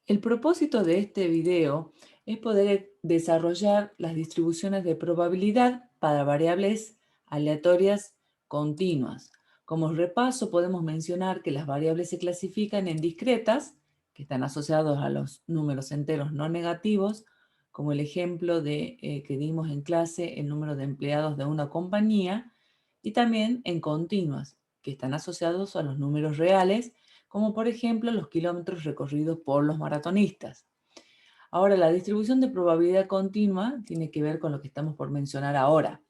El propósito de este video es poder desarrollar las distribuciones de probabilidad para variables aleatorias continuas. Como repaso podemos mencionar que las variables se clasifican en discretas, que están asociados a los números enteros no negativos, como el ejemplo que dimos en clase, el número de empleados de una compañía, y también en continuas, que están asociados a los números reales, como por ejemplo los kilómetros recorridos por los maratonistas. Ahora, la distribución de probabilidad continua tiene que ver con lo que estamos por mencionar ahora.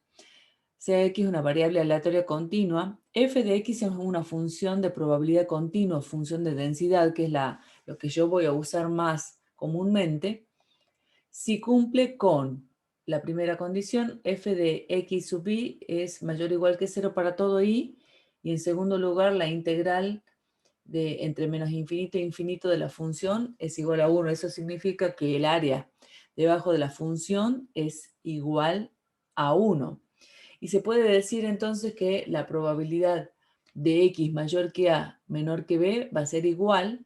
Sea x una variable aleatoria continua, f de x es una función de probabilidad continua, función de densidad, que es lo que yo voy a usar más comúnmente, si cumple con la primera condición, f de x sub i es mayor o igual que 0 para todo i, y en segundo lugar, la integral de entre menos infinito e infinito de la función es igual a 1. Eso significa que el área debajo de la función es igual a 1. Y se puede decir entonces que la probabilidad de x mayor que a menor que b va a ser igual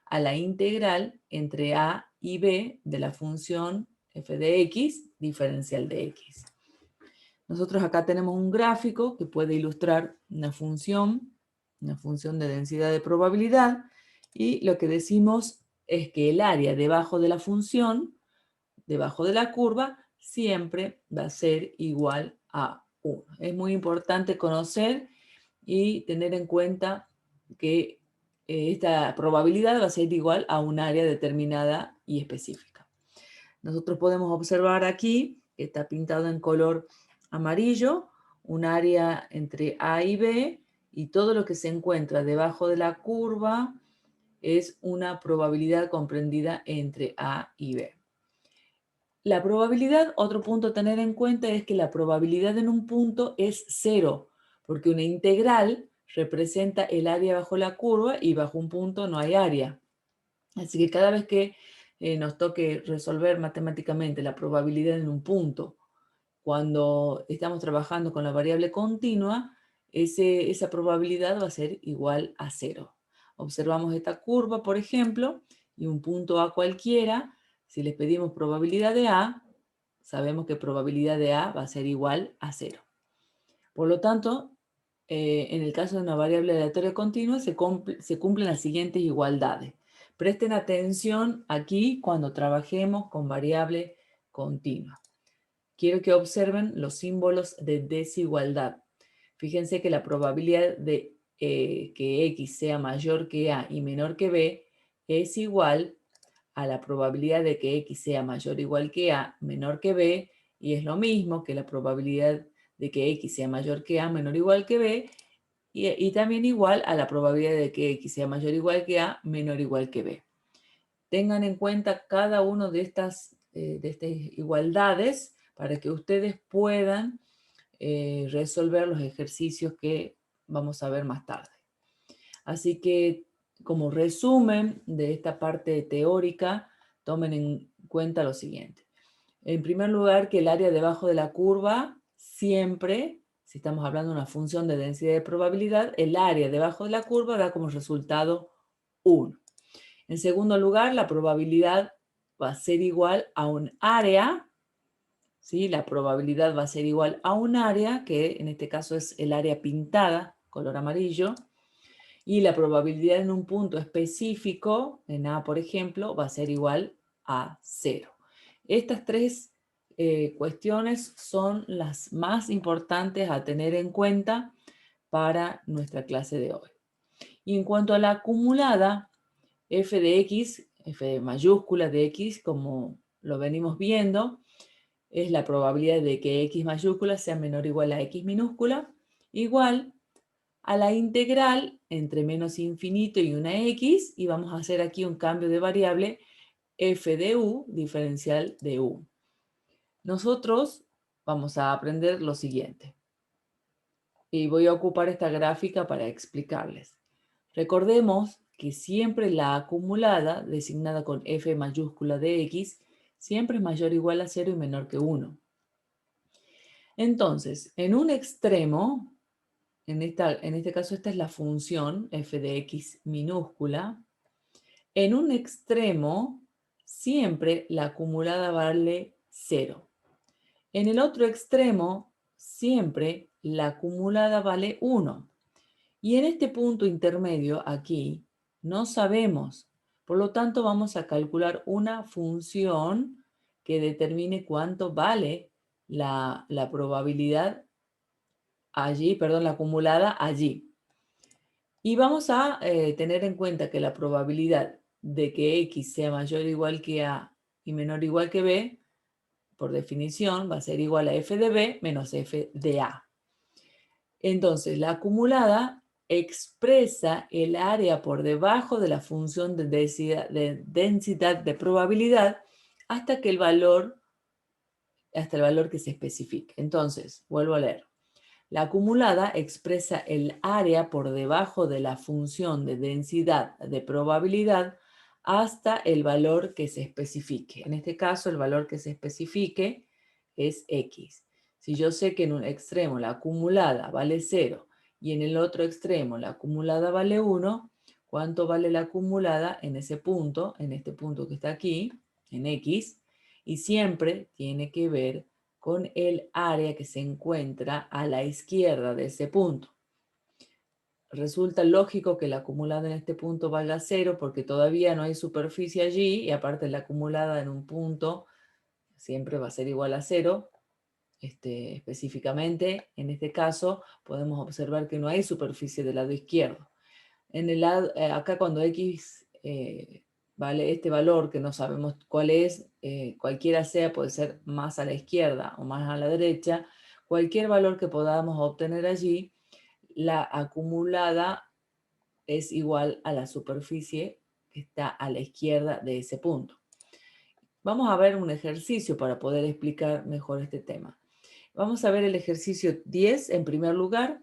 a la integral entre a y b de la función f de x diferencial de x. Nosotros acá tenemos un gráfico que puede ilustrar una función de densidad de probabilidad, y lo que decimos es que el área debajo de la función, debajo de la curva, siempre va a ser igual a 1. Es muy importante conocer y tener en cuenta que esta probabilidad va a ser igual a un área determinada y específica. Nosotros podemos observar aquí, que está pintado en color amarillo, un área entre A y B, y todo lo que se encuentra debajo de la curva es una probabilidad comprendida entre A y B. La probabilidad, otro punto a tener en cuenta es que la probabilidad en un punto es 0, porque una integral representa el área bajo la curva y bajo un punto no hay área. Así que cada vez que nos toque resolver matemáticamente la probabilidad en un punto, cuando estamos trabajando con la variable continua, esa probabilidad va a ser igual a 0. Observamos esta curva, por ejemplo, y un punto A cualquiera. Si les pedimos probabilidad de A, sabemos que probabilidad de A va a ser igual a 0. Por lo tanto, en el caso de una variable aleatoria continua, se cumplen las siguientes igualdades. Presten atención aquí cuando trabajemos con variable continua. Quiero que observen los símbolos de desigualdad. Fíjense que la probabilidad de que x sea mayor que a y menor que b es igual a la probabilidad de que x sea mayor o igual que a, menor que b, y es lo mismo que la probabilidad de que x sea mayor que a, menor o igual que b, y también igual a la probabilidad de que x sea mayor o igual que a, menor o igual que b. Tengan en cuenta cada una de estas igualdades para que ustedes puedan resolver los ejercicios que vamos a ver más tarde. Así que, como resumen de esta parte teórica, tomen en cuenta lo siguiente. En primer lugar, que el área debajo de la curva siempre, si estamos hablando de una función de densidad de probabilidad, el área debajo de la curva da como resultado 1. En segundo lugar, la probabilidad va a ser igual a un área, ¿sí? La probabilidad va a ser igual a un área, que en este caso es el área pintada, color amarillo, y la probabilidad en un punto específico, en A por ejemplo, va a ser igual a 0. Estas tres cuestiones son las más importantes a tener en cuenta para nuestra clase de hoy. Y en cuanto a la acumulada, f de x, f de mayúscula de x, como lo venimos viendo, es la probabilidad de que x mayúscula sea menor o igual a x minúscula, igual a la integral entre menos infinito y una x, y vamos a hacer aquí un cambio de variable, f de u diferencial de u. Nosotros vamos a aprender lo siguiente, y voy a ocupar esta gráfica para explicarles. Recordemos que siempre la acumulada, designada con f mayúscula de x, siempre es mayor o igual a 0 y menor que 1. Entonces, en un extremo, en este caso esta es la función f de x minúscula, En un extremo, siempre la acumulada vale 0. En el otro extremo, siempre la acumulada vale 1. Y en este punto intermedio, aquí, no sabemos. Por lo tanto, vamos a calcular una función que determine cuánto vale la probabilidad allí, perdón, la acumulada allí. Y vamos a tener en cuenta que la probabilidad de que X sea mayor o igual que A y menor o igual que B, por definición, va a ser igual a f de B menos f de A. Entonces, la acumulada expresa el área por debajo de la función de densidad de probabilidad hasta el valor que se especifique. Entonces, vuelvo a leer. La acumulada expresa el área por debajo de la función de densidad de probabilidad hasta el valor que se especifique. En este caso, el valor que se especifique es X. Si yo sé que en un extremo la acumulada vale 0 y en el otro extremo la acumulada vale 1, ¿cuánto vale la acumulada en ese punto, en este punto que está aquí, en X? Y siempre tiene que ver con el área que se encuentra a la izquierda de ese punto. Resulta lógico que la acumulada en este punto valga 0 porque todavía no hay superficie allí y aparte la acumulada en un punto siempre va a ser igual a 0. Específicamente, en este caso, podemos observar que no hay superficie del lado izquierdo. En el lado, acá cuando X vale este valor que no sabemos cuál es, cualquiera sea, puede ser más a la izquierda o más a la derecha, cualquier valor que podamos obtener allí, la acumulada es igual a la superficie que está a la izquierda de ese punto. Vamos a ver un ejercicio para poder explicar mejor este tema. Vamos a ver el ejercicio 10 en primer lugar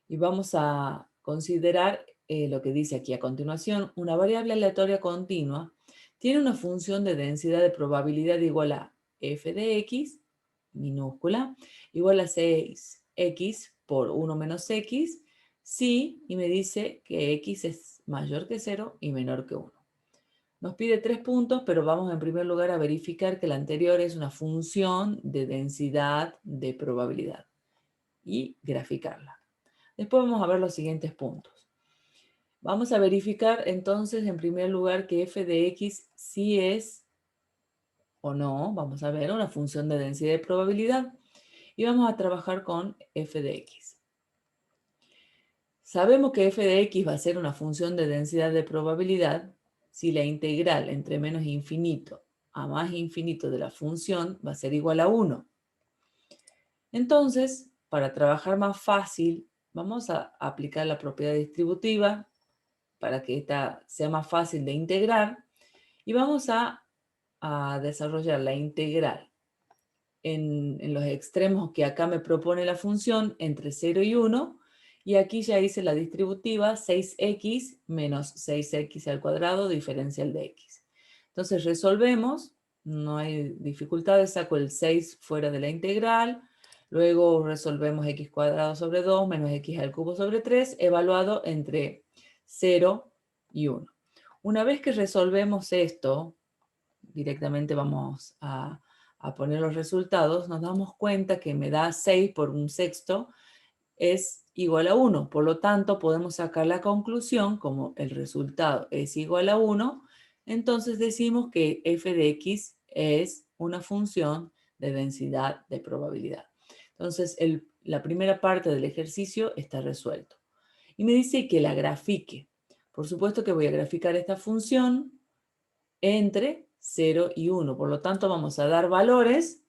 y vamos a considerar lo que dice aquí a continuación. Una variable aleatoria continua tiene una función de densidad de probabilidad igual a f de x, minúscula, igual a 6x por 1 menos x, si, y me dice que x es mayor que 0 y menor que 1. Nos pide 3 puntos, pero vamos en primer lugar a verificar que la anterior es una función de densidad de probabilidad y graficarla. Después vamos a ver los siguientes puntos. Vamos a verificar entonces en primer lugar que f de x sí es o no, vamos a ver, una función de densidad de probabilidad y vamos a trabajar con f de x. Sabemos que f de x va a ser una función de densidad de probabilidad si la integral entre menos infinito a más infinito de la función va a ser igual a 1. Entonces, para trabajar más fácil, vamos a aplicar la propiedad distributiva para que esta sea más fácil de integrar y vamos a desarrollar la integral en los extremos que acá me propone la función entre 0 y 1 y aquí ya hice la distributiva 6x menos 6x al cuadrado diferencial de x. Entonces resolvemos, no hay dificultades, saco el 6 fuera de la integral, luego resolvemos x cuadrado sobre 2 menos x al cubo sobre 3 evaluado entre 0 y 1. Una vez que resolvemos esto, directamente vamos a poner los resultados, nos damos cuenta que me da 6 por un sexto es igual a 1. Por lo tanto, podemos sacar la conclusión, como el resultado es igual a 1, entonces decimos que f de x es una función de densidad de probabilidad. Entonces, la primera parte del ejercicio está resuelto. Y me dice que la grafique. Por supuesto que voy a graficar esta función entre 0 y 1. Por lo tanto, vamos a dar valores,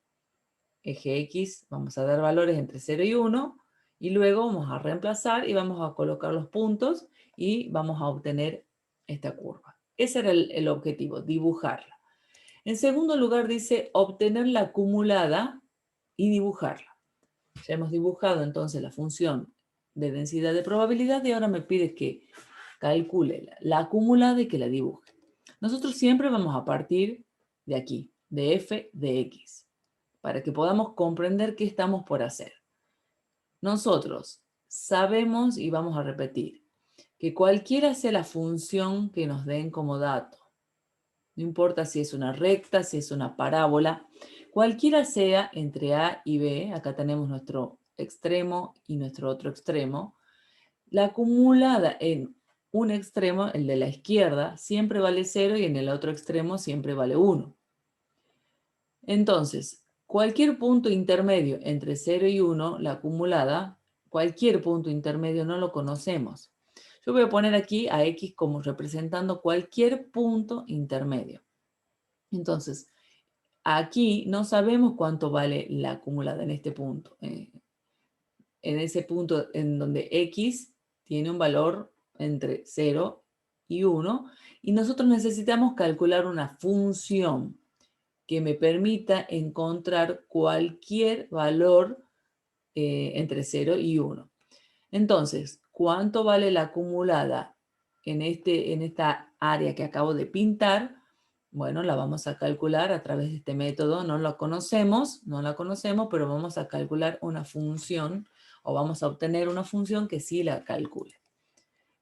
eje X, vamos a dar valores entre 0 y 1, y luego vamos a reemplazar y vamos a colocar los puntos y vamos a obtener esta curva. Ese era el objetivo, dibujarla. En segundo lugar dice obtener la acumulada y dibujarla. Ya hemos dibujado entonces la función de densidad de probabilidad y ahora me pide que calcule la acumulada y que la dibuje. Nosotros siempre vamos a partir de aquí, de f de x, para que podamos comprender qué estamos por hacer. Nosotros sabemos, y vamos a repetir, que cualquiera sea la función que nos den como dato. No importa si es una recta, si es una parábola, cualquiera sea entre A y B, acá tenemos nuestro extremo y nuestro otro extremo, la acumulada en un extremo, el de la izquierda, siempre vale 0 y en el otro extremo siempre vale 1. Entonces, cualquier punto intermedio entre 0 y 1, la acumulada, cualquier punto intermedio no lo conocemos. Yo voy a poner aquí a X como representando cualquier punto intermedio. Entonces, aquí no sabemos cuánto vale la acumulada en este punto. En ese punto en donde X tiene un valor entre 0 y 1 y nosotros necesitamos calcular una función que me permita encontrar cualquier valor entre 0 y 1. Entonces, ¿cuánto vale la acumulada en esta área que acabo de pintar? Bueno, la vamos a calcular a través de este método. No la conocemos, pero vamos a calcular una función o vamos a obtener una función que sí la calcule.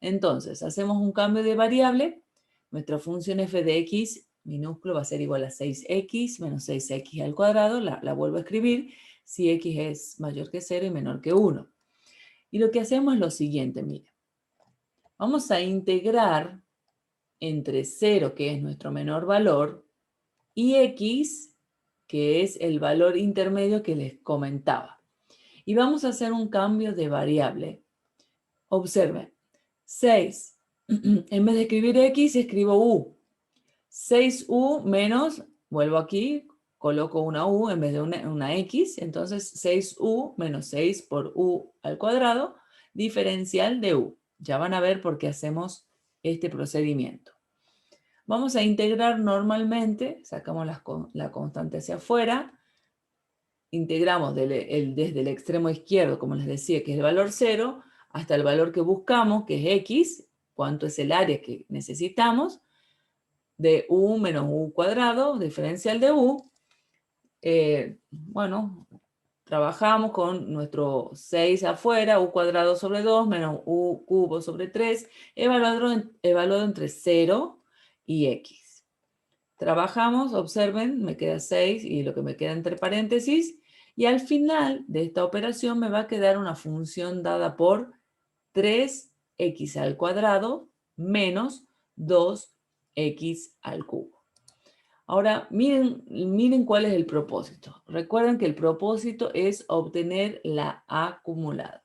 Entonces, hacemos un cambio de variable. Nuestra función f de x minúsculo va a ser igual a 6x menos 6x al cuadrado. La vuelvo a escribir si x es mayor que 0 y menor que 1. Y lo que hacemos es lo siguiente, mire. Vamos a integrar entre 0, que es nuestro menor valor, y x, que es el valor intermedio que les comentaba. Y vamos a hacer un cambio de variable. Observen, 6. En vez de escribir x, escribo u. 6u menos, vuelvo aquí, coloco una u en vez de una x, entonces 6u menos 6 por u al cuadrado, diferencial de u. Ya van a ver por qué hacemos este procedimiento. Vamos a integrar normalmente, sacamos la constante hacia afuera, integramos desde el extremo izquierdo, como les decía, que es el valor 0, hasta el valor que buscamos, que es x, cuánto es el área que necesitamos, de u menos u cuadrado, diferencial de u. Bueno, trabajamos con nuestro 6 afuera, u cuadrado sobre 2 menos u cubo sobre 3, evaluado entre 0 y x. Trabajamos, observen, me queda 6 y lo que me queda entre paréntesis, y al final de esta operación me va a quedar una función dada por 3x al cuadrado menos 2x al cubo. Ahora, miren cuál es el propósito. Recuerden que el propósito es obtener la acumulada.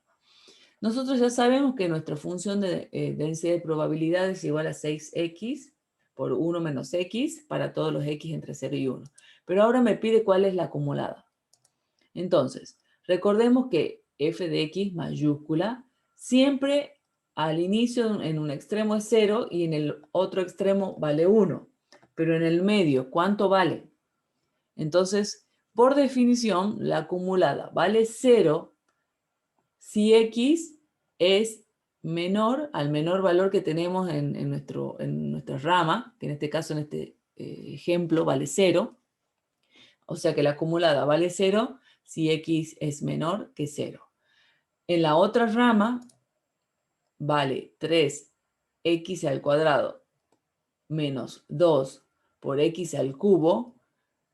Nosotros ya sabemos que nuestra función de densidad de probabilidad es igual a 6x por 1 menos x para todos los x entre 0 y 1. Pero ahora me pide cuál es la acumulada. Entonces, recordemos que f de x mayúscula siempre al inicio en un extremo es 0 y en el otro extremo vale 1. Pero en el medio, ¿cuánto vale? Entonces, por definición, la acumulada vale 0 si x es menor al menor valor que tenemos en nuestra rama, que en este caso, en este ejemplo, vale 0. O sea que la acumulada vale 0 si x es menor que 0. En la otra rama vale 3x al cuadrado menos 2 por x al cubo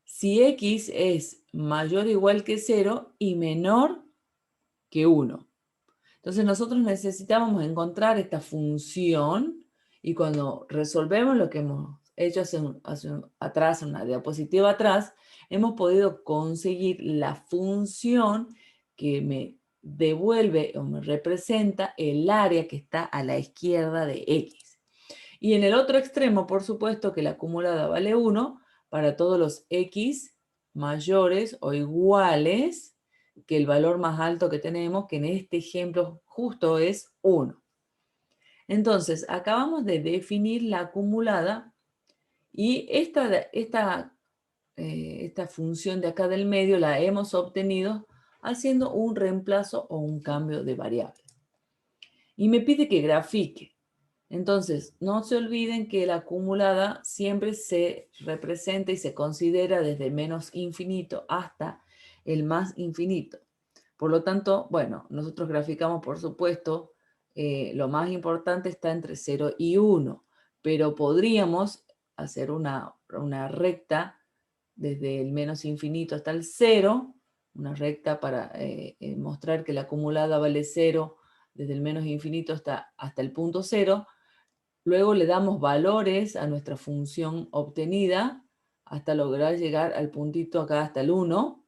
si x es mayor o igual que 0 y menor que 1. Entonces nosotros necesitamos encontrar esta función y cuando resolvemos lo que hemos hecho atrás, en una diapositiva atrás, hemos podido conseguir la función que me devuelve o me representa el área que está a la izquierda de x. Y en el otro extremo, por supuesto, que la acumulada vale 1 para todos los x mayores o iguales que el valor más alto que tenemos, que en este ejemplo justo es 1. Entonces, acabamos de definir la acumulada y esta función de acá del medio la hemos obtenido haciendo un reemplazo o un cambio de variable. Y me pide que grafique. Entonces, no se olviden que la acumulada siempre se representa y se considera desde menos infinito hasta el más infinito. Por lo tanto, bueno, nosotros graficamos, por supuesto, lo más importante está entre 0 y 1, pero podríamos hacer una recta desde el menos infinito hasta el 0, una recta para mostrar que la acumulada vale 0 desde el menos infinito hasta el punto 0. Luego le damos valores a nuestra función obtenida hasta lograr llegar al puntito acá hasta el 1.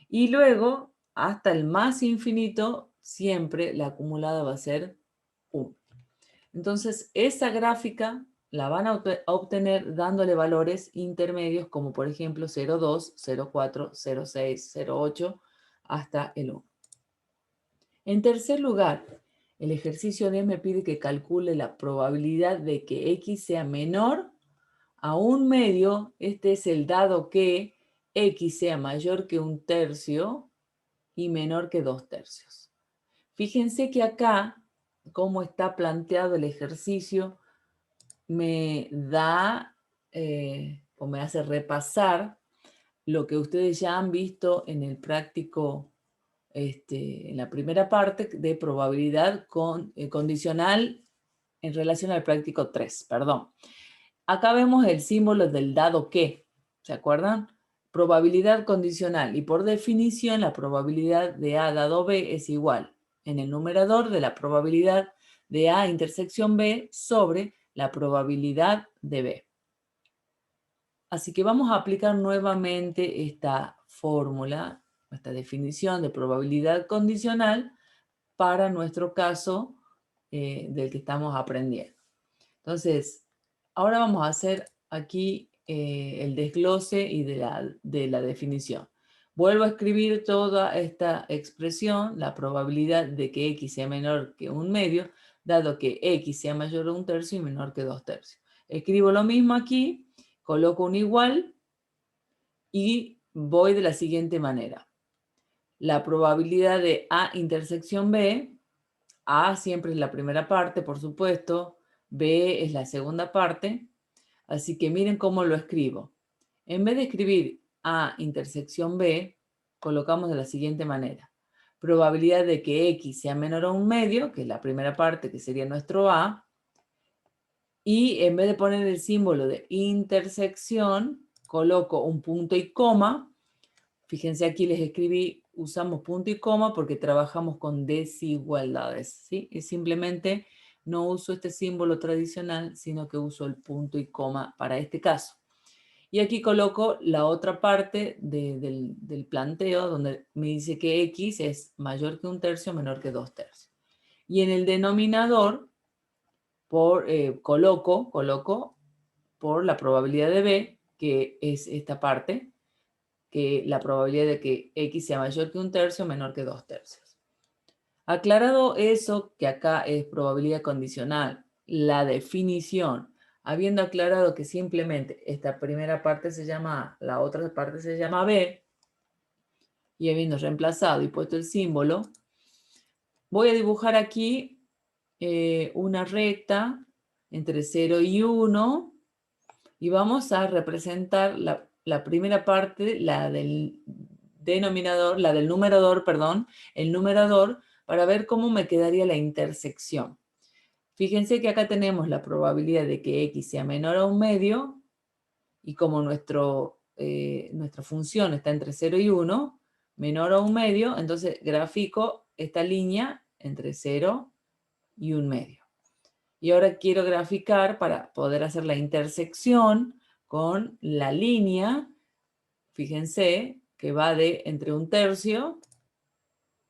Y luego, hasta el más infinito, siempre la acumulada va a ser 1. Entonces, esa gráfica la van a obtener dándole valores intermedios como por ejemplo 0,2, 0,4, 0,6, 0,8 hasta el 1. En tercer lugar, el ejercicio D me pide que calcule la probabilidad de que X sea menor a 1/2. Este es el dado que X sea mayor que 1/3 y menor que 2/3. Fíjense que acá, cómo está planteado el ejercicio, me da o me hace repasar lo que ustedes ya han visto en el práctico, en la primera parte de probabilidad condicional en relación al práctico 3, perdón. Acá vemos el símbolo del dado que, ¿se acuerdan? Probabilidad condicional, y por definición la probabilidad de A dado B es igual en el numerador de la probabilidad de A intersección B sobre la probabilidad de B. Así que vamos a aplicar nuevamente esta fórmula, esta definición de probabilidad condicional para nuestro caso del que estamos aprendiendo. Entonces, ahora vamos a hacer aquí el desglose y de la definición. Vuelvo a escribir toda esta expresión, la probabilidad de que X sea menor que 1/2, dado que X sea mayor a 1/3 y menor que 2/3. Escribo lo mismo aquí, coloco un igual y voy de la siguiente manera. La probabilidad de A intersección B, A siempre es la primera parte, por supuesto, B es la segunda parte, así que miren cómo lo escribo. En vez de escribir A intersección B, colocamos de la siguiente manera. Probabilidad de que X sea menor a 1/2, que es la primera parte, que sería nuestro A, y en vez de poner el símbolo de intersección, coloco un punto y coma. Fíjense, aquí les escribí, usamos punto y coma porque trabajamos con desigualdades, ¿sí? Y simplemente no uso este símbolo tradicional, sino que uso el punto y coma para este caso. Y aquí coloco la otra parte del planteo, donde me dice que X es mayor que 1/3, menor que 2/3. Y en el denominador, coloco por la probabilidad de B, que es esta parte, que la probabilidad de que X sea mayor que 1/3 menor que 2/3. Aclarado eso, que acá es probabilidad condicional, la definición, habiendo aclarado que simplemente esta primera parte se llama A, la otra parte se llama B, y habiendo reemplazado y puesto el símbolo, voy a dibujar aquí una recta entre 0 y 1, y vamos a representar la primera parte, la del denominador, la del numerador, perdón, el numerador, para ver cómo me quedaría la intersección. Fíjense que acá tenemos la probabilidad de que X sea menor a 1/2, y como nuestra función está entre 0 y 1, menor a 1/2, entonces grafico esta línea entre 0 y 1/2. Y ahora quiero graficar para poder hacer la intersección con la línea, fíjense, que va de entre 1/3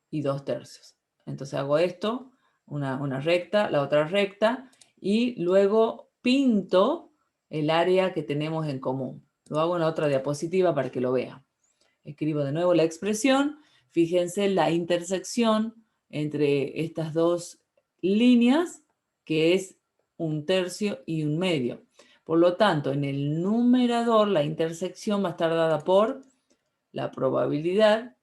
y 2/3. Entonces hago esto, una recta, la otra recta, y luego pinto el área que tenemos en común. Lo hago en la otra diapositiva para que lo vean. Escribo de nuevo la expresión. Fíjense la intersección entre estas dos líneas, que es 1/3 y 1/2. Por lo tanto, en el numerador la intersección va a estar dada por la probabilidad,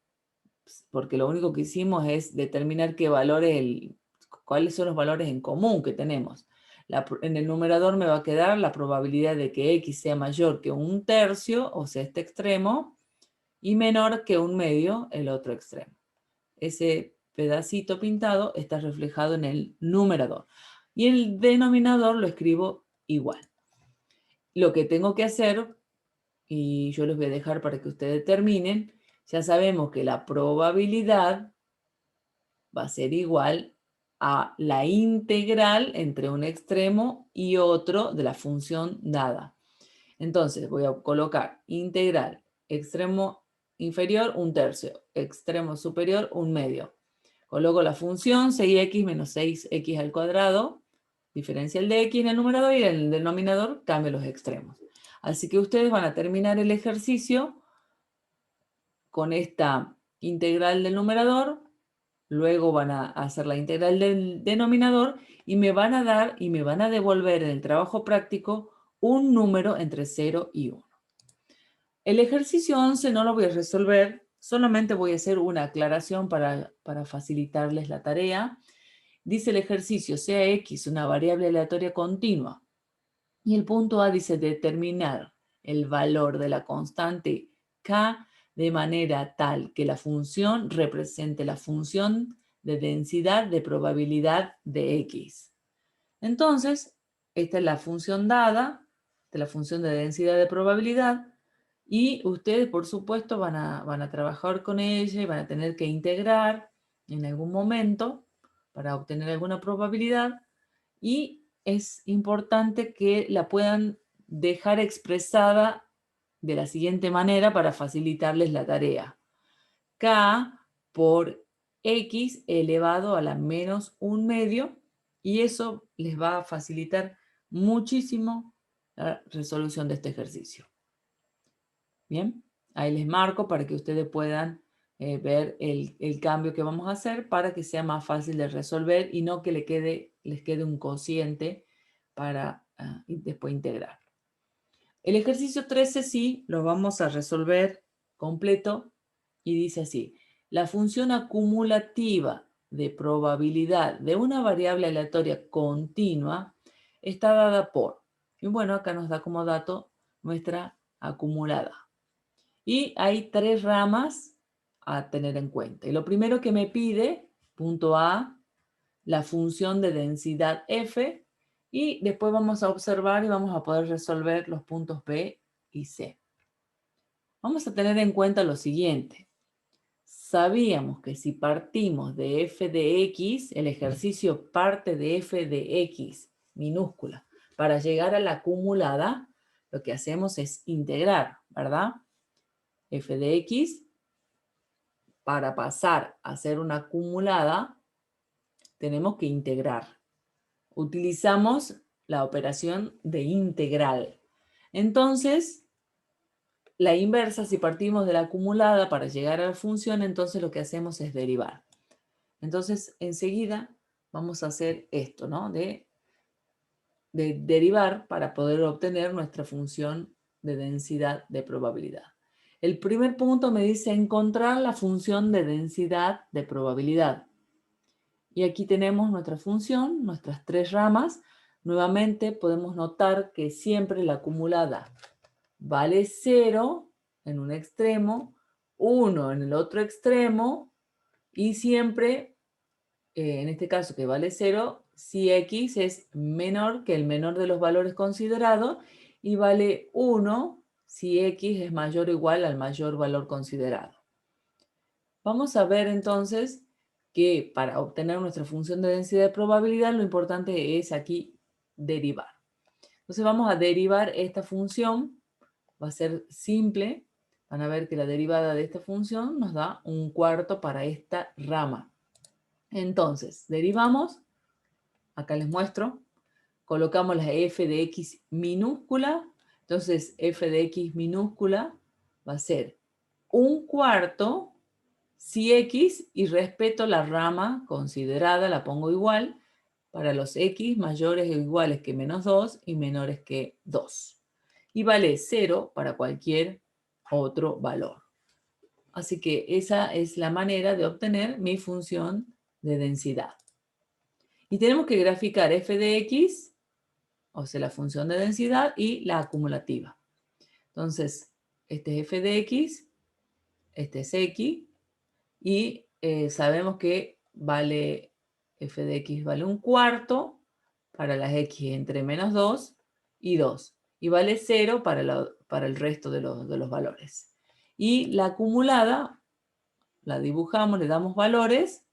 porque lo único que hicimos es determinar cuáles son los valores en común que tenemos. En el numerador me va a quedar la probabilidad de que X sea mayor que 1/3, o sea, este extremo, y menor que 1/2, el otro extremo. Ese pedacito pintado está reflejado en el numerador. Y el denominador lo escribo igual. Lo que tengo que hacer, y yo les voy a dejar para que ustedes determinen, ya sabemos que la probabilidad va a ser igual a la integral entre un extremo y otro de la función dada. Entonces voy a colocar integral, extremo inferior, 1/3, extremo superior, 1/2. Coloco la función 6x menos 6x al cuadrado, diferencial de x en el numerador y en el denominador cambio los extremos. Así que ustedes van a terminar el ejercicio con esta integral del numerador, luego van a hacer la integral del denominador y me van a dar y me van a devolver en el trabajo práctico un número entre 0 y 1. El ejercicio 11 no lo voy a resolver, solamente voy a hacer una aclaración para facilitarles la tarea. Dice el ejercicio, sea x una variable aleatoria continua. Y el punto A dice determinar el valor de la constante k de manera tal que la función represente la función de densidad de probabilidad de x. Entonces, esta es la función dada, de la función de densidad de probabilidad, y ustedes, por supuesto, van a trabajar con ella y van a tener que integrar en algún momento para obtener alguna probabilidad, y es importante que la puedan dejar expresada de la siguiente manera para facilitarles la tarea. K por x elevado a la menos 1/2, y eso les va a facilitar muchísimo la resolución de este ejercicio. Bien, ahí les marco para que ustedes puedan ver el cambio que vamos a hacer para que sea más fácil de resolver y no que les quede un cociente para después integrar. El ejercicio 13 sí lo vamos a resolver completo y dice así: la función acumulativa de probabilidad de una variable aleatoria continua está dada por, y bueno, acá nos da como dato nuestra acumulada. Y hay 3 ramas a tener en cuenta. Y lo primero que me pide, punto A, la función de densidad f, y después vamos a observar y vamos a poder resolver los puntos B y C. Vamos a tener en cuenta lo siguiente. Sabíamos que si partimos de f de x, el ejercicio parte de f de x minúscula. Para llegar a la acumulada, lo que hacemos es integrar, ¿verdad? F de x, para pasar a ser una acumulada, tenemos que integrar. Utilizamos la operación de integral. Entonces, la inversa, si partimos de la acumulada para llegar a la función, entonces lo que hacemos es derivar. Entonces, enseguida vamos a hacer esto, ¿no? De derivar para poder obtener nuestra función de densidad de probabilidad. El primer punto me dice encontrar la función de densidad de probabilidad. Y aquí tenemos nuestra función, nuestras 3 ramas. Nuevamente podemos notar que siempre la acumulada vale 0 en un extremo, 1 en el otro extremo, y siempre, en este caso que vale 0, si x es menor que el menor de los valores considerados, y vale 1 si x es mayor o igual al mayor valor considerado. Vamos a ver entonces que para obtener nuestra función de densidad de probabilidad, lo importante es aquí derivar. Entonces vamos a derivar esta función, va a ser simple. Van a ver que la derivada de esta función nos da 1/4 para esta rama. Entonces, derivamos, acá les muestro, colocamos la f de x minúscula, entonces f de x minúscula va a ser 1/4 si x, y respeto la rama considerada, la pongo igual, para los x mayores o iguales que menos 2 y menores que 2. Y vale 0 para cualquier otro valor. Así que esa es la manera de obtener mi función de densidad. Y tenemos que graficar f de x, o sea, la función de densidad, y la acumulativa. Entonces, este es f de x, este es x, y sabemos que vale, f de x vale un cuarto para las x entre menos 2 y 2. Y vale 0 para el resto de los valores. Y la acumulada la dibujamos, le damos valores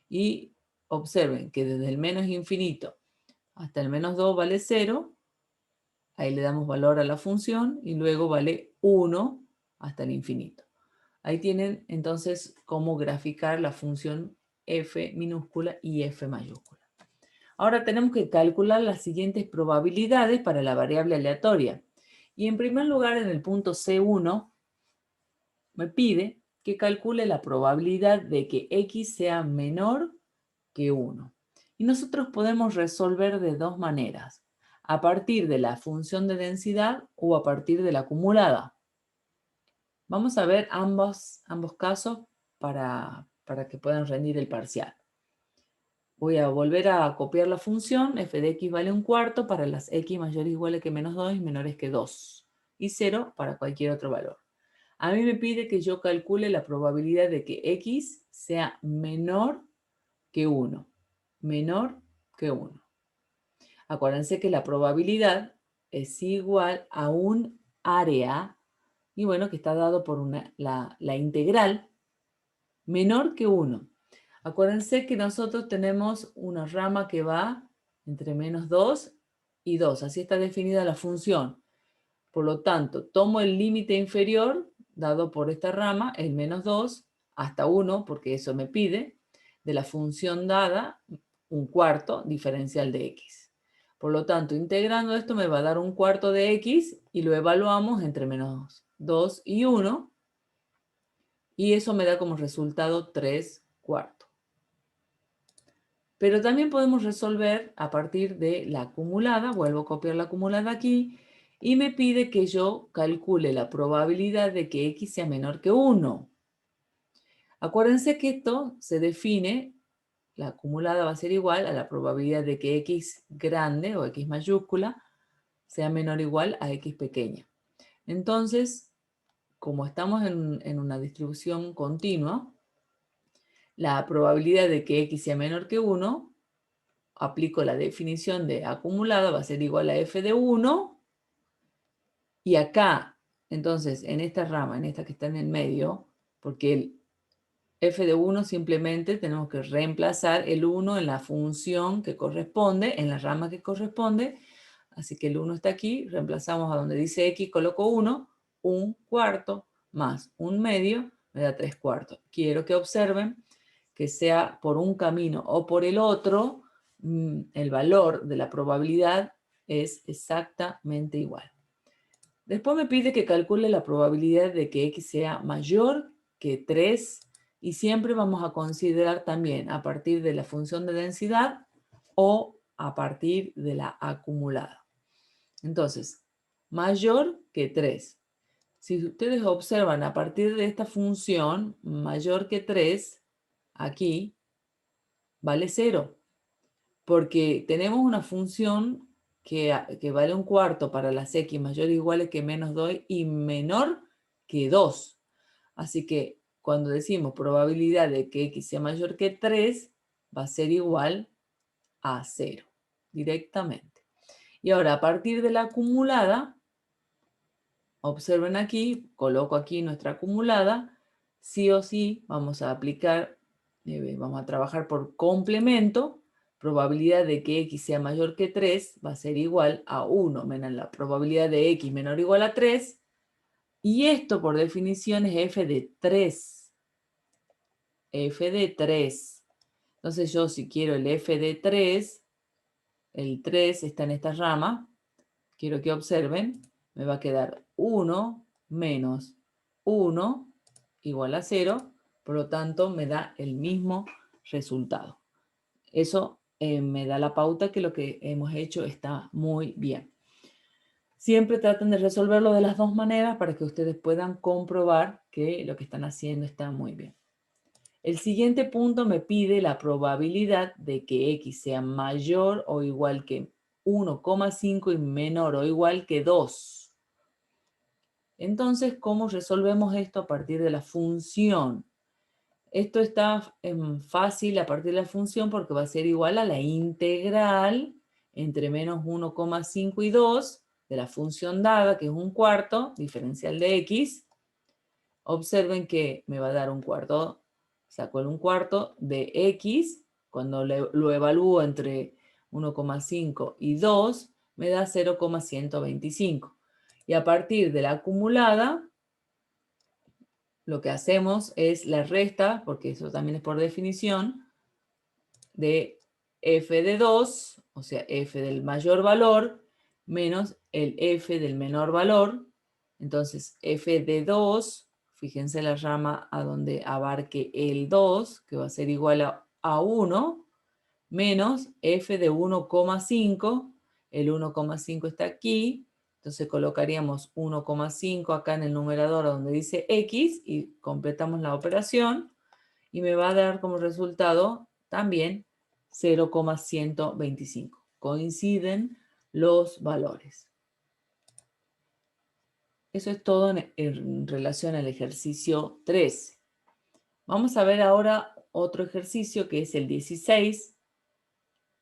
y observen que desde el menos infinito hasta el menos 2 vale 0. Ahí le damos valor a la función y luego vale 1 hasta el infinito. Ahí tienen entonces cómo graficar la función f minúscula y f mayúscula. Ahora tenemos que calcular las siguientes probabilidades para la variable aleatoria. Y en primer lugar, en el punto C1, me pide que calcule la probabilidad de que x sea menor que 1. Y nosotros podemos resolver de dos maneras: a partir de la función de densidad o a partir de la acumulada. Vamos a ver ambos casos para que puedan rendir el parcial. Voy a volver a copiar la función, f de x vale un cuarto para las x mayores o iguales que menos 2 y menores que 2. Y 0 para cualquier otro valor. A mí me pide que yo calcule la probabilidad de que x sea menor que 1. Menor que 1. Acuérdense que la probabilidad es igual a un área, y bueno, que está dado por la integral menor que 1. Acuérdense que nosotros tenemos una rama que va entre menos 2 y 2. Así está definida la función. Por lo tanto, tomo el límite inferior dado por esta rama, el menos 2, hasta 1, porque eso me pide, de la función dada, un cuarto diferencial de x. Por lo tanto, integrando esto me va a dar un cuarto de x y lo evaluamos entre menos 2 y 1. Y eso me da como resultado 3 cuartos. Pero también podemos resolver a partir de la acumulada. Vuelvo a copiar la acumulada aquí. Y me pide que yo calcule la probabilidad de que x sea menor que 1. Acuérdense que esto se define, la acumulada va a ser igual a la probabilidad de que x grande o x mayúscula sea menor o igual a x pequeña. Entonces, como estamos en una distribución continua, la probabilidad de que x sea menor que 1, aplico la definición de acumulada, va a ser igual a f de 1. Y acá, entonces, en esta rama, en esta que está en el medio, porque el f de 1 simplemente tenemos que reemplazar el 1 en la función que corresponde, en la rama que corresponde. Así que el 1 está aquí, reemplazamos a donde dice x, coloco 1, un cuarto más un medio, me da 3 cuartos. Quiero que observen que sea por un camino o por el otro, el valor de la probabilidad es exactamente igual. Después me pide que calcule la probabilidad de que x sea mayor que 3 y siempre vamos a considerar también a partir de la función de densidad o a partir de la acumulada. Entonces, mayor que 3. Si ustedes observan a partir de esta función, mayor que 3, aquí vale 0, porque tenemos una función que vale un cuarto para las x mayor o iguales que menos 2 y menor que 2. Así que cuando decimos probabilidad de que x sea mayor que 3, va a ser igual a 0, directamente. Y ahora, a partir de la acumulada, observen aquí, coloco aquí nuestra acumulada, sí o sí vamos a aplicar, vamos a trabajar por complemento. Probabilidad de que x sea mayor que 3 va a ser igual a 1 menos la probabilidad de x menor o igual a 3. Y esto por definición es f de 3. F de 3. Entonces yo si quiero el f de 3, el 3 está en esta rama, quiero que observen, me va a quedar 1 menos 1 igual a 0, por lo tanto me da el mismo resultado. Eso me da la pauta que lo que hemos hecho está muy bien. Siempre traten de resolverlo de las dos maneras para que ustedes puedan comprobar que lo que están haciendo está muy bien. El siguiente punto me pide la probabilidad de que x sea mayor o igual que 1,5 y menor o igual que 2. Entonces, ¿cómo resolvemos esto a partir de la función? Esto está fácil a partir de la función porque va a ser igual a la integral entre menos 1,5 y 2 de la función dada, que es un cuarto, diferencial de x. Observen que me va a dar un cuarto, saco el un cuarto de x, cuando lo evalúo entre 1,5 y 2, me da 0,125. Y a partir de la acumulada, lo que hacemos es la resta, porque eso también es por definición, de f de 2, o sea, f del mayor valor, menos el f del menor valor. Entonces, f de 2, fíjense la rama a donde abarque el 2, que va a ser igual a 1, menos f de 1,5, el 1,5 está aquí, entonces colocaríamos 1,5 acá en el numerador donde dice x y completamos la operación y me va a dar como resultado también 0,125. Coinciden los valores. Eso es todo en relación al ejercicio 13. Vamos a ver ahora otro ejercicio que es el 16,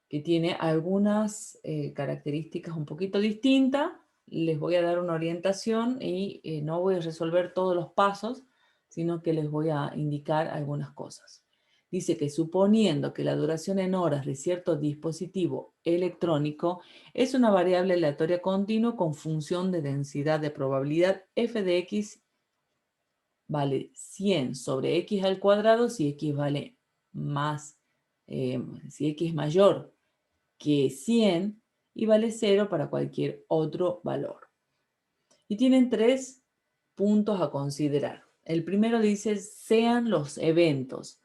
que tiene algunas características un poquito distintas. Les voy a dar una orientación y no voy a resolver todos los pasos, sino que les voy a indicar algunas cosas. Dice que suponiendo que la duración en horas de cierto dispositivo electrónico es una variable aleatoria continua con función de densidad de probabilidad f de x vale 100 sobre x al cuadrado si x vale más, si x es mayor que 100 y vale 0 para cualquier otro valor. Y tienen 3 puntos a considerar. El primero dice, sean los eventos.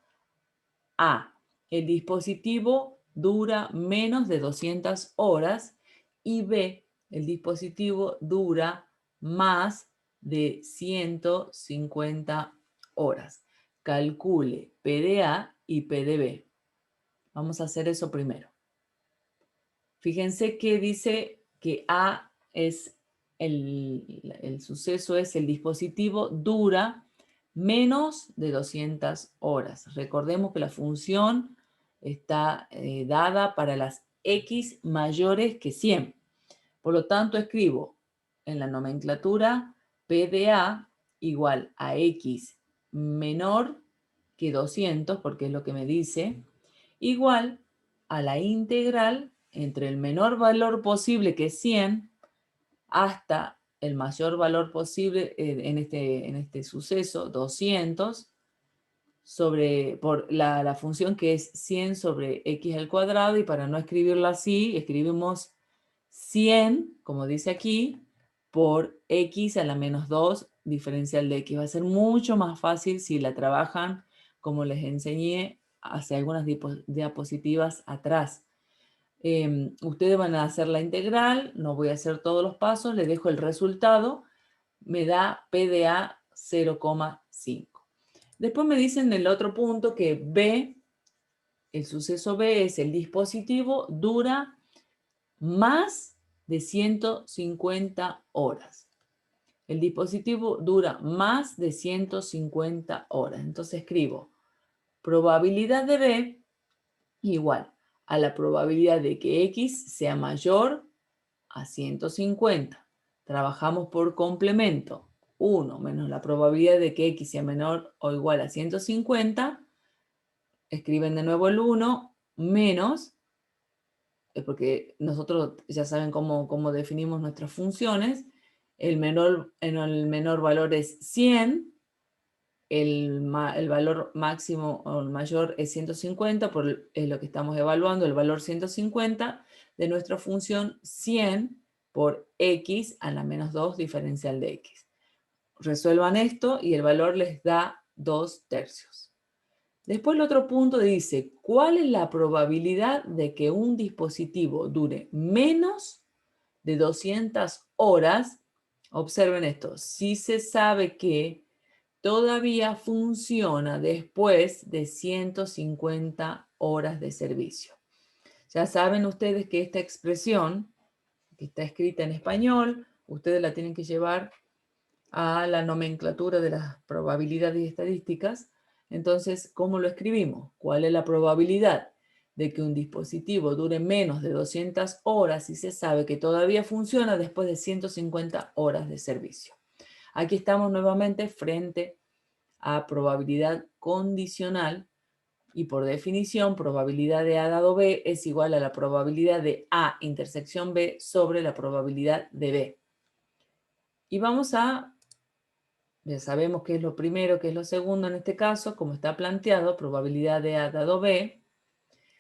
A, el dispositivo dura menos de 200 horas y B, el dispositivo dura más de 150 horas. Calcule P de A y P de B. Vamos a hacer eso primero. Fíjense que dice que A es el suceso es el dispositivo dura menos de 200 horas. Recordemos que la función está dada para las x mayores que 100. Por lo tanto, escribo en la nomenclatura P de A igual a x menor que 200, porque es lo que me dice, igual a la integral entre el menor valor posible, que es 100, hasta el mayor valor posible en este suceso, 200, por la función que es 100 sobre x al cuadrado, y para no escribirlo así, escribimos 100, como dice aquí, por x a la menos 2 diferencial de x. Va a ser mucho más fácil si la trabajan como les enseñé hace algunas diapositivas atrás. Ustedes van a hacer la integral, no voy a hacer todos los pasos, les dejo el resultado, me da PDA 0,5. Después me dicen en el otro punto que B, el suceso B es el dispositivo dura más de 150 horas. El dispositivo dura más de 150 horas. Entonces escribo probabilidad de B igual a la probabilidad de que X sea mayor a 150. Trabajamos por complemento. 1 menos la probabilidad de que X sea menor o igual a 150. Escriben de nuevo el 1 menos, porque nosotros ya saben cómo definimos nuestras funciones. El menor valor es 100. El valor máximo o el mayor es 150, es lo que estamos evaluando, el valor 150 de nuestra función 100 por x a la menos 2 diferencial de x. Resuelvan esto y el valor les da 2/3. Después el otro punto dice, ¿cuál es la probabilidad de que un dispositivo dure menos de 200 horas? Observen esto, si se sabe que todavía funciona después de 150 horas de servicio. Ya saben ustedes que esta expresión, que está escrita en español, ustedes la tienen que llevar a la nomenclatura de las probabilidades y estadísticas, Entonces, ¿cómo lo escribimos? ¿Cuál es la probabilidad de que un dispositivo dure menos de 200 horas si se sabe que todavía funciona después de 150 horas de servicio? Aquí estamos nuevamente frente a probabilidad condicional y por definición, probabilidad de A dado B es igual a la probabilidad de A intersección B sobre la probabilidad de B. Y vamos a, ya sabemos qué es lo primero, qué es lo segundo en este caso, como está planteado, probabilidad de A dado B.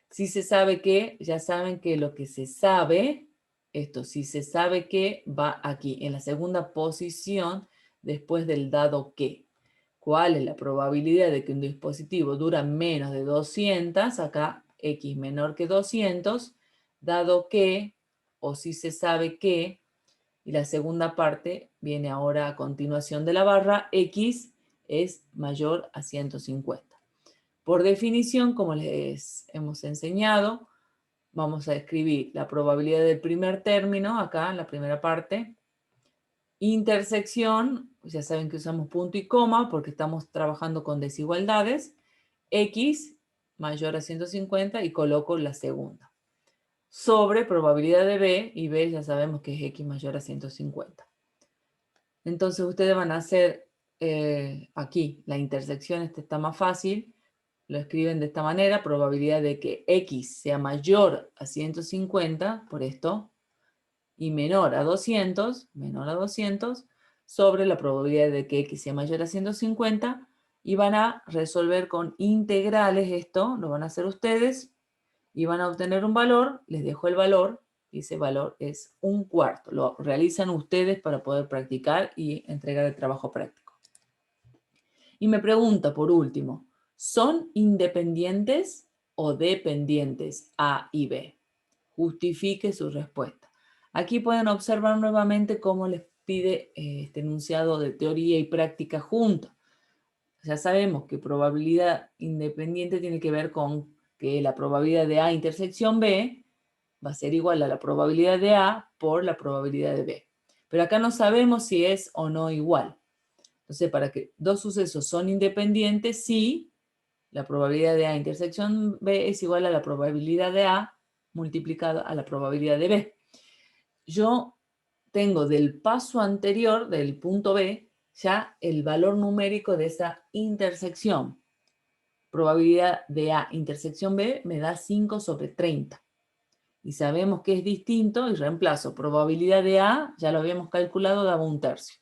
Si se sabe que, ya saben que lo que se sabe, esto, si se sabe que va aquí, en la segunda posición, después del dado que. ¿Cuál es la probabilidad de que un dispositivo dura menos de 200? Acá X menor que 200, dado que, o si se sabe que, y la segunda parte viene ahora a continuación de la barra, X es mayor a 150. Por definición, como les hemos enseñado, vamos a escribir la probabilidad del primer término, acá en la primera parte, intersección, ya saben que usamos punto y coma porque estamos trabajando con desigualdades, X mayor a 150 y coloco la segunda. Sobre probabilidad de B, y B ya sabemos que es X mayor a 150. Entonces ustedes van a hacer aquí la intersección, este está más fácil, lo escriben de esta manera, probabilidad de que X sea mayor a 150, por esto, y menor a 200, sobre la probabilidad de que X sea mayor a 150, y van a resolver con integrales esto, lo van a hacer ustedes, y van a obtener un valor, les dejo el valor, y ese valor es 1/4. Lo realizan ustedes para poder practicar y entregar el trabajo práctico. Y me pregunta, por último, ¿son independientes o dependientes A y B? Justifique su respuesta. Aquí pueden observar nuevamente cómo les pide este enunciado de teoría y práctica juntos. Ya sabemos que probabilidad independiente tiene que ver con que la probabilidad de A intersección B va a ser igual a la probabilidad de A por la probabilidad de B. Pero acá no sabemos si es o no igual. Entonces, para que dos sucesos son independientes, sí, la probabilidad de A intersección B es igual a la probabilidad de A multiplicada a la probabilidad de B. Yo tengo del paso anterior, del punto B, ya el valor numérico de esa intersección. Probabilidad de A intersección B me da 5 sobre 30. Y sabemos que es distinto y reemplazo. Probabilidad de A, ya lo habíamos calculado, daba 1/3.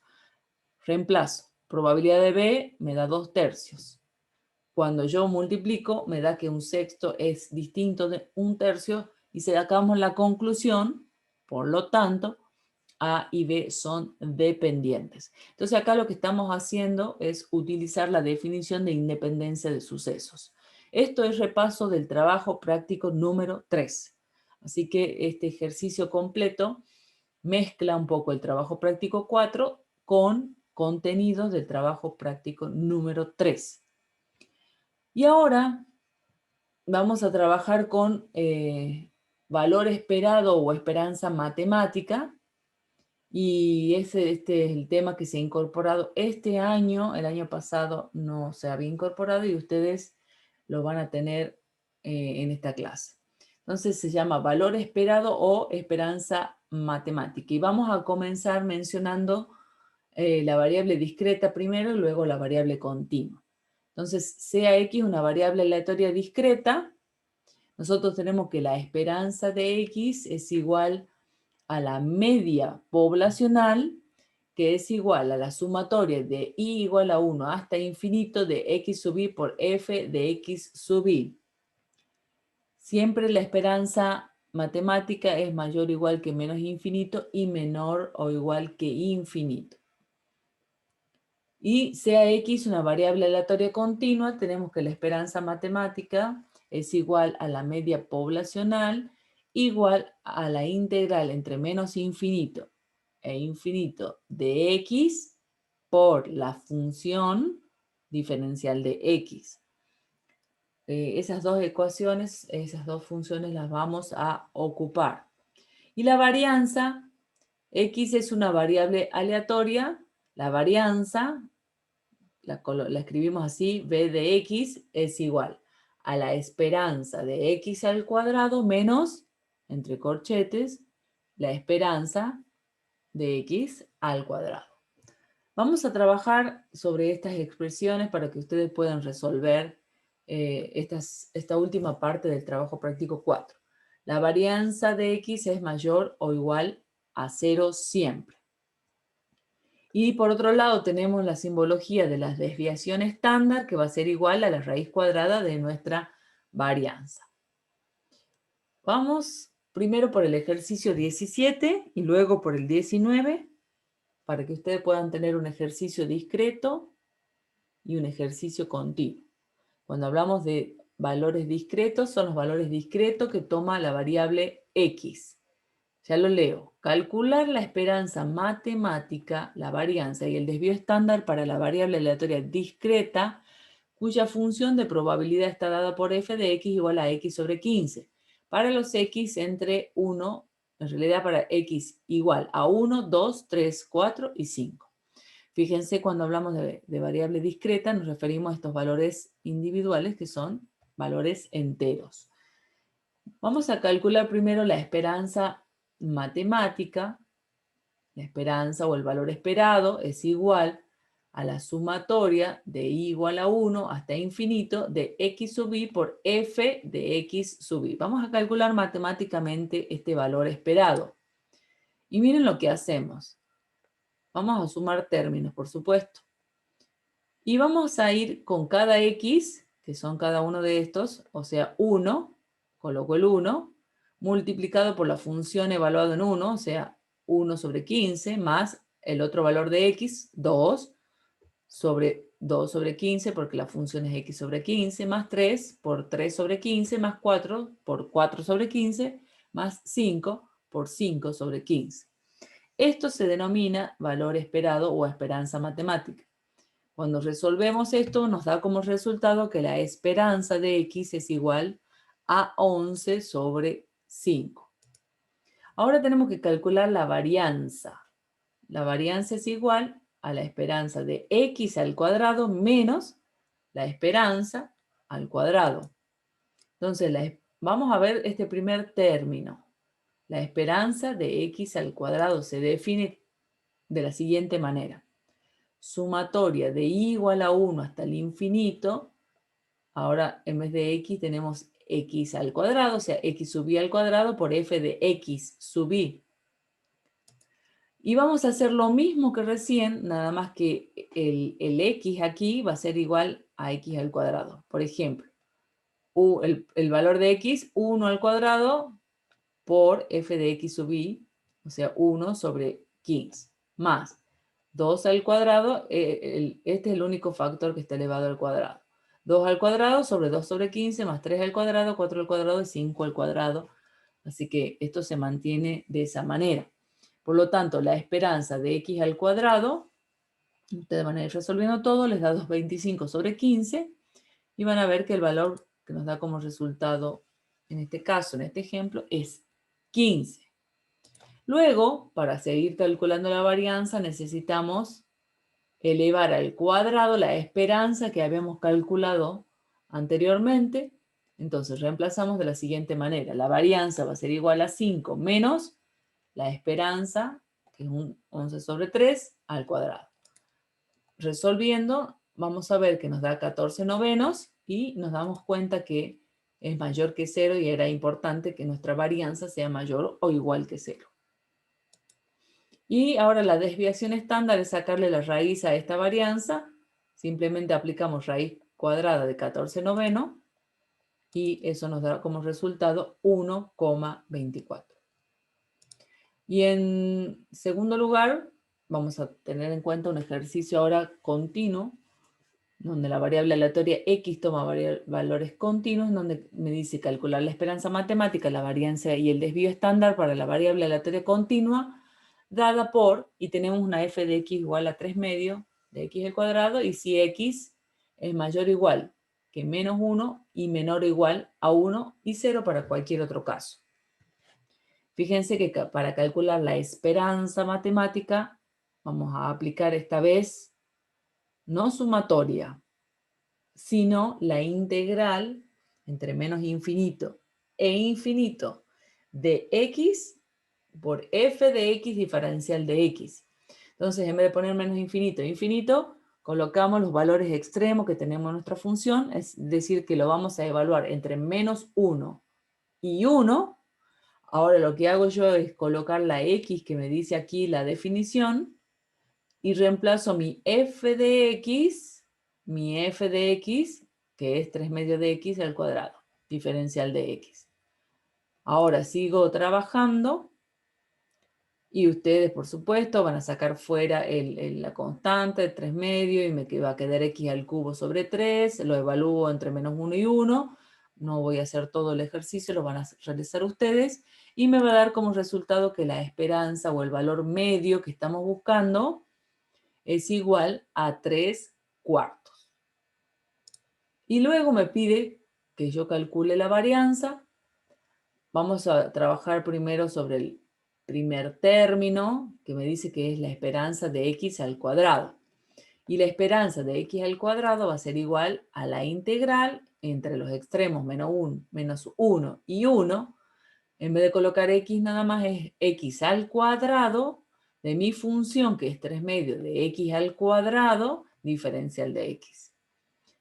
Reemplazo. Probabilidad de B me da 2/3. Cuando yo multiplico, me da que 1/6 es distinto de 1/3 y sacamos la conclusión, por lo tanto, A y B son dependientes. Entonces acá lo que estamos haciendo es utilizar la definición de independencia de sucesos. Esto es repaso del trabajo práctico número 3. Así que este ejercicio completo mezcla un poco el trabajo práctico 4 con contenidos del trabajo práctico número 3. Y ahora vamos a trabajar con valor esperado o esperanza matemática. Y este es el tema que se ha incorporado este año. El año pasado no se había incorporado y ustedes lo van a tener en esta clase. Entonces se llama valor esperado o esperanza matemática. Y vamos a comenzar mencionando la variable discreta primero y luego la variable continua. Entonces, sea X una variable aleatoria discreta, nosotros tenemos que la esperanza de X es igual a la media poblacional, que es igual a la sumatoria de I igual a 1 hasta infinito de X sub I por F de X sub I. Siempre la esperanza matemática es mayor o igual que menos infinito y menor o igual que infinito. Y sea X una variable aleatoria continua, tenemos que la esperanza matemática es igual a la media poblacional igual a la integral entre menos infinito e infinito de X por la función diferencial de X. Esas dos ecuaciones, esas dos funciones las vamos a ocupar. Y la varianza, X es una variable aleatoria, la varianza la escribimos así, b de x es igual a la esperanza de x al cuadrado menos, entre corchetes, la esperanza de x al cuadrado. Vamos a trabajar sobre estas expresiones para que ustedes puedan resolver esta última parte del trabajo práctico 4. La varianza de x es mayor o igual a 0 siempre. Y por otro lado tenemos la simbología de la desviación estándar, que va a ser igual a la raíz cuadrada de nuestra varianza. Vamos primero por el ejercicio 17 y luego por el 19, para que ustedes puedan tener un ejercicio discreto y un ejercicio continuo. Cuando hablamos de valores discretos, son los valores discretos que toma la variable x. Ya lo leo. Calcular la esperanza matemática, la varianza y el desvío estándar para la variable aleatoria discreta, cuya función de probabilidad está dada por f de x igual a x sobre 15. Para los x entre 1, en realidad para x igual a 1, 2, 3, 4 y 5. Fíjense, cuando hablamos de variable discreta, nos referimos a estos valores individuales que son valores enteros. Vamos a calcular primero la esperanza matemática. La esperanza o el valor esperado es igual a la sumatoria de y igual a 1 hasta infinito de x sub i por f de x sub i. Vamos a calcular matemáticamente este valor esperado. Y miren lo que hacemos. Vamos a sumar términos, por supuesto. Y vamos a ir con cada x, que son cada uno de estos, o sea 1, coloco el 1, multiplicado por la función evaluado en 1, o sea 1 sobre 15, más el otro valor de x, 2 sobre 15, porque la función es x sobre 15, más 3 por 3 sobre 15, más 4 por 4 sobre 15, más 5 por 5 sobre 15. Esto se denomina valor esperado o esperanza matemática. Cuando resolvemos esto, nos da como resultado que la esperanza de x es igual a 11 sobre 5. Ahora tenemos que calcular la varianza. La varianza es igual a la esperanza de x al cuadrado menos la esperanza al cuadrado. Entonces, vamos a ver este primer término. La esperanza de x al cuadrado se define de la siguiente manera. Sumatoria de y igual a 1 hasta el infinito. Ahora, en vez de x, tenemos x al cuadrado, o sea, x sub i al cuadrado por f de x sub i. Y vamos a hacer lo mismo que recién, nada más que el x aquí va a ser igual a x al cuadrado. Por ejemplo, el valor de x, 1 al cuadrado por f de x sub i, o sea, 1 sobre 15, más 2 al cuadrado, este es el único factor que está elevado al cuadrado. 2 al cuadrado sobre 2 sobre 15, más 3 al cuadrado, 4 al cuadrado y 5 al cuadrado. Así que esto se mantiene de esa manera. Por lo tanto, la esperanza de x al cuadrado, ustedes van a ir resolviendo todo, les da 225 sobre 15 y van a ver que el valor que nos da como resultado, en este caso, en este ejemplo, es 15. Luego, para seguir calculando la varianza, necesitamos elevar al cuadrado la esperanza que habíamos calculado anteriormente. Entonces, reemplazamos de la siguiente manera. La varianza va a ser igual a 5 menos la esperanza, que es un 11 sobre 3, al cuadrado. Resolviendo, vamos a ver que nos da 14 novenos y nos damos cuenta que es mayor que 0 y era importante que nuestra varianza sea mayor o igual que 0. Y ahora la desviación estándar es sacarle la raíz a esta varianza. Simplemente aplicamos raíz cuadrada de 14 noveno y eso nos da como resultado 1,24. Y en segundo lugar, vamos a tener en cuenta un ejercicio ahora continuo, donde la variable aleatoria x toma valores continuos, donde me dice calcular la esperanza matemática, la varianza y el desvío estándar para la variable aleatoria continua, dada por, y tenemos una f de x igual a 3 medios de x al cuadrado, y si x es mayor o igual que menos 1 y menor o igual a 1 y 0 para cualquier otro caso. Fíjense que para calcular la esperanza matemática, vamos a aplicar esta vez no sumatoria, sino la integral entre menos infinito e infinito de x por f de x diferencial de x. Entonces, en vez de poner menos infinito e infinito, colocamos los valores extremos que tenemos en nuestra función, es decir, que lo vamos a evaluar entre menos 1 y 1. Ahora lo que hago yo es colocar la x que me dice aquí la definición y reemplazo mi f de x, que es 3 medios de x al cuadrado, diferencial de x. Ahora sigo trabajando y ustedes, por supuesto, van a sacar fuera la constante de 3 medios y me va a quedar x al cubo sobre 3, lo evalúo entre menos 1 y 1, no voy a hacer todo el ejercicio, lo van a realizar ustedes, y me va a dar como resultado que la esperanza o el valor medio que estamos buscando es igual a 3/4. Y luego me pide que yo calcule la varianza. Vamos a trabajar primero sobre el primer término, que me dice que es la esperanza de x al cuadrado. Y la esperanza de x al cuadrado va a ser igual a la integral entre los extremos menos 1 y 1. En vez de colocar x nada más es x al cuadrado de mi función, que es 3 medios de x al cuadrado, diferencial de x.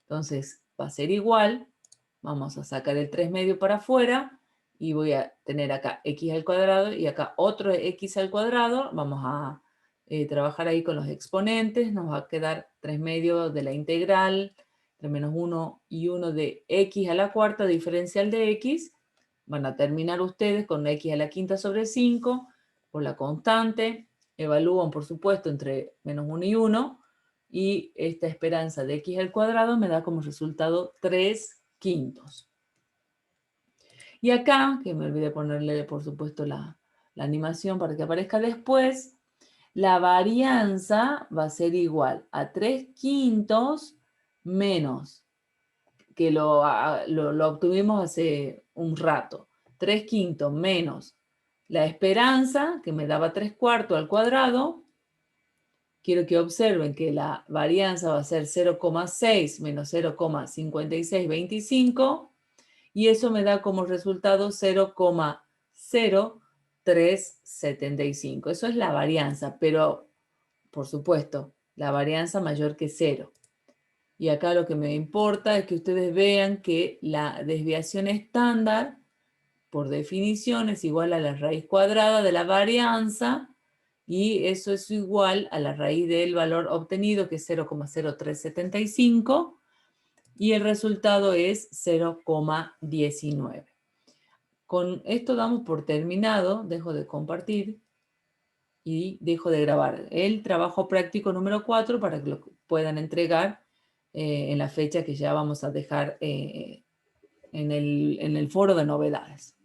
Entonces va a ser igual, vamos a sacar el 3 medios para afuera, y voy a tener acá x al cuadrado y acá otro x al cuadrado. Vamos a trabajar ahí con los exponentes. Nos va a quedar 3 medios de la integral de menos 1 y 1 de x a la cuarta diferencial de x. Van a terminar ustedes con x a la quinta sobre 5 por la constante. Evalúan, por supuesto, entre menos 1 y 1. Y esta esperanza de x al cuadrado me da como resultado 3/5. Y acá, que me olvidé ponerle, por supuesto, la animación para que aparezca después, la varianza va a ser igual a 3/5 menos, que lo obtuvimos hace un rato, 3/5 menos la esperanza, que me daba 3/4 al cuadrado. Quiero que observen que la varianza va a ser 0,6 menos 0,5625. Y eso me da como resultado 0,0375. Eso es la varianza, pero por supuesto, la varianza mayor que 0. Y acá lo que me importa es que ustedes vean que la desviación estándar, por definición, es igual a la raíz cuadrada de la varianza, y eso es igual a la raíz del valor obtenido, que es 0,0375. Y el resultado es 0,19. Con esto damos por terminado, dejo de compartir y dejo de grabar el trabajo práctico número 4 para que lo puedan entregar en la fecha que ya vamos a dejar en el foro de novedades.